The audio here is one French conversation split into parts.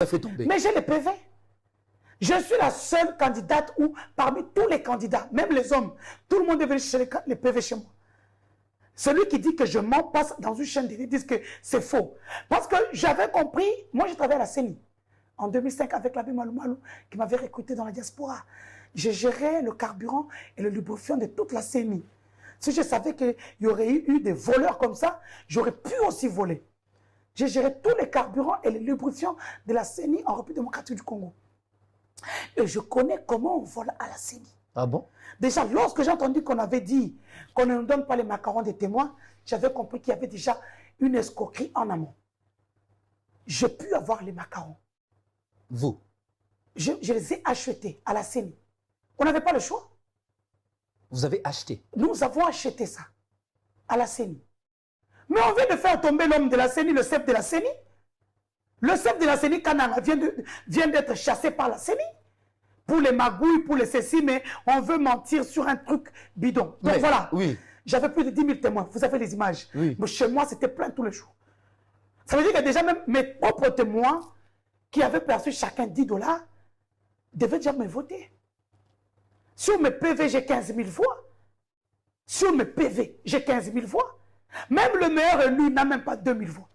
fait tomber. Mais j'ai les PV. Je suis la seule candidate où, parmi tous les candidats, même les hommes, tout le monde est venu chercher les PV chez moi. Celui qui dit que je mens passe dans une chaîne télé, disent que c'est faux. Parce que j'avais compris, moi je travaillais à la CENI en 2005 avec l'abbé Malou Malou qui m'avait recruté dans la diaspora. Je gérais le carburant et le lubrifiant de toute la CENI. Si je savais qu'il y aurait eu des voleurs comme ça, j'aurais pu aussi voler. J'ai géré tous les carburants et les lubrifiants de la CENI en République démocratique du Congo. Et je connais comment on vole à la CENI. Ah bon? Déjà, lorsque j'ai entendu qu'on avait dit qu'on ne nous donne pas les macarons des témoins, j'avais compris qu'il y avait déjà une escroquerie en amont. J'ai pu avoir les macarons. Vous? Je les ai achetés à la CENI. On n'avait pas le choix. Vous avez acheté? Nous avons acheté ça à la CENI. Mais on vient de faire tomber l'homme de la CENI, le chef de la CENI. Le chef de la CENI, Kananga, vient d'être chassé par la CENI. Pour les magouilles, pour les ceci, mais on veut mentir sur un truc bidon. Donc mais, voilà, oui. J'avais plus de 10 000 témoins. Vous avez les images. Oui. Mais chez moi, c'était plein tous les jours. Ça veut dire que déjà même mes propres témoins qui avaient perçu chacun 10 $, devaient déjà me voter. Sur mes PV, j'ai 15 000 voix. Sur mes PV, j'ai 15 000 voix. Même le meilleur élu n'a même pas 2 000 voix.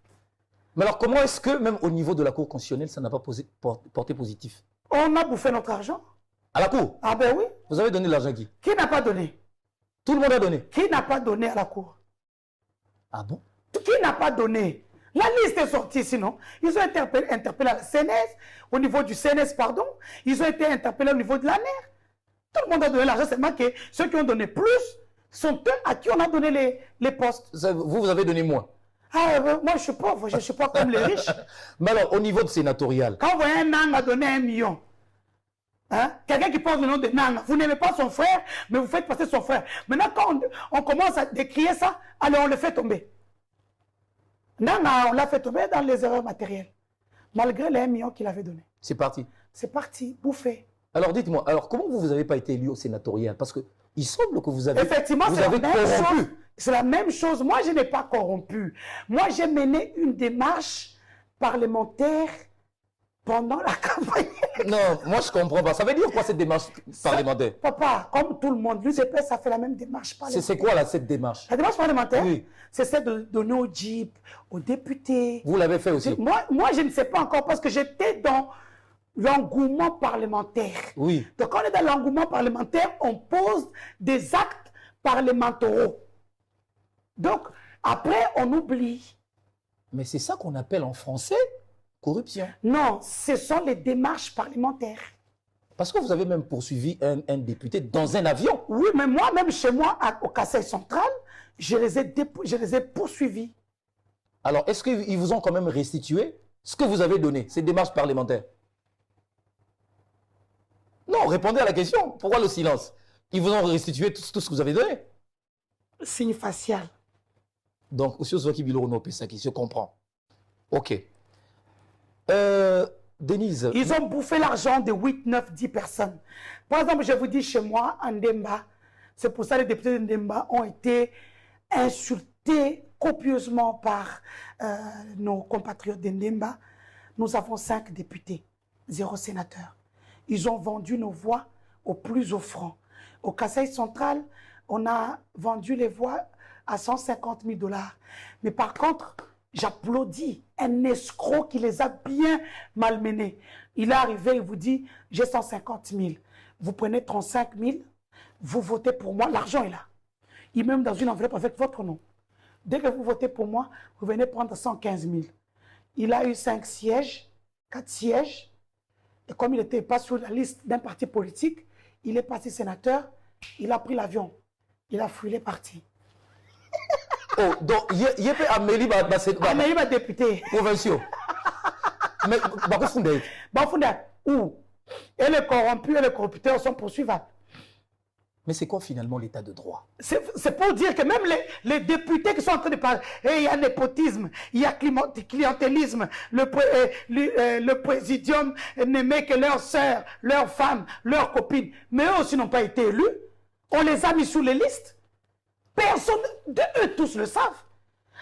Mais alors comment est-ce que, même au niveau de la Cour constitutionnelle, ça n'a pas porté positif? On a bouffé notre argent. À la Cour? Ah ben oui. Vous avez donné l'argent à qui? Qui n'a pas donné? Tout le monde a donné. Qui n'a pas donné à la Cour? Ah bon? Qui n'a pas donné? La liste est sortie sinon. Ils ont été interpellés à la CNS, au niveau du CNS, pardon. Ils ont été interpellés au niveau de la NER. Tout le monde a donné l'argent, seulement que ceux qui ont donné plus sont eux à qui on a donné les postes. Vous avez donné moins. Ah, moi, je suis pauvre, je ne suis pas comme les riches. Mais alors, au niveau de sénatorial? Quand vous voyez un Nang a donné 1 million, hein, quelqu'un qui porte le nom de Nang, vous n'aimez pas son frère, mais vous faites passer son frère. Maintenant, quand on commence à décrier ça, alors on le fait tomber. Nang, on l'a fait tomber dans les erreurs matérielles, malgré les 1 million qu'il avait donné. C'est parti. C'est parti, bouffé. Alors, dites-moi, alors comment vous n'avez pas été élu au sénatorial? Parce qu'il semble que vous avez, effectivement, vous avez corrompu. C'est la même chose. Moi, je n'ai pas corrompu. Moi, j'ai mené une démarche parlementaire pendant la campagne. Non, moi je comprends pas. Ça veut dire quoi cette démarche parlementaire? Papa, comme tout le monde, l'UDP, ça fait la même démarche parlementaire. C'est quoi là cette démarche? La démarche parlementaire, oui. C'est celle de donner aux JIP, aux députés. Vous l'avez fait aussi? Moi, je ne sais pas encore parce que j'étais dans l'engouement parlementaire. Oui. Donc, quand on est dans l'engouement parlementaire, on pose des actes parlementaires. Donc, après, on oublie. Mais c'est ça qu'on appelle en français corruption. Non, ce sont les démarches parlementaires. Parce que vous avez même poursuivi un député dans un avion. Oui, mais moi-même, chez moi, au Kassai central, je les ai poursuivis. Alors, est-ce qu'ils vous ont quand même restitué ce que vous avez donné, ces démarches parlementaires? Non, répondez à la question. Pourquoi le silence? Ils vous ont restitué tout ce que vous avez donné? Signe facial. Donc, aussi, ça qui se comprend. Ok. Denise. Ils ont bouffé l'argent de 8, 9, 10 personnes. Par exemple, je vous dis chez moi, en Ndemba, c'est pour ça que les députés de Ndemba ont été insultés copieusement par nos compatriotes de Ndemba. Nous avons 5 députés, 0 sénateur. Ils ont vendu nos voix au plus offrant. Au Kassai central, on a vendu les voix à 150 000 $. Mais par contre, j'applaudis un escroc qui les a bien malmenés. Il est arrivé, il vous dit, j'ai 150 000. Vous prenez 35 000, vous votez pour moi, l'argent est là. Il met même dans une enveloppe avec votre nom. Dès que vous votez pour moi, vous venez prendre 115 000. Il a eu 5 sièges, 4 sièges. Et comme il n'était pas sur la liste d'un parti politique, il est parti sénateur, il a pris l'avion. Il a fui, il est parti. Oh, donc, il y a Amélie Amélie député. Provinciaux. Mais, où? Et les corrompus et les corrupteurs sont poursuivables. Mais c'est quoi finalement l'état de droit? C'est pour dire que même les députés qui sont en train de parler, il y a népotisme, il y a clientélisme, le présidium n'aimait que leurs sœurs, leurs femmes, leurs copines, mais eux aussi n'ont pas été élus. On les a mis sous les listes. Personne eux tous le savent.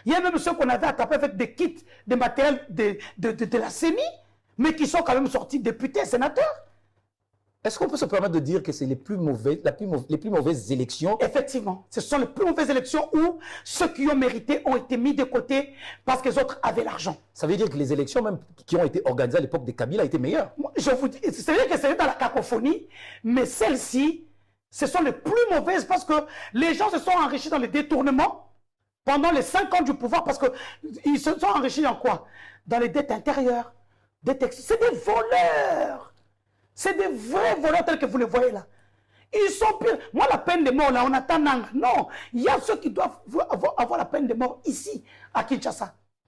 Il y a même ceux qu'on avait attrapés avec des kits de matériel de la CENI. mais qui sont quand même sortis députés, sénateurs. Est-ce qu'on peut se permettre de dire que c'est les plus mauvaises élections? Effectivement, ce sont les plus mauvaises élections où ceux qui ont mérité ont été mis de côté parce que les autres avaient l'argent. Ça veut dire que les élections même qui ont été organisées à l'époque de Kabila étaient meilleures. Je vous dis, c'est-à-dire que c'est dans la cacophonie, mais celles-ci, ce sont les plus mauvaises parce que les gens se sont enrichis dans les détournements pendant les 5 ans du pouvoir parce qu'ils se sont enrichis dans quoi? Dans les dettes intérieures. C'est des voleurs. C'est des vrais voleurs tels que vous les voyez là. Ils sont pires. Moi, la peine de mort, là, on attend Nanga. Non, il y a ceux qui doivent avoir la peine de mort ici, à Kinshasa.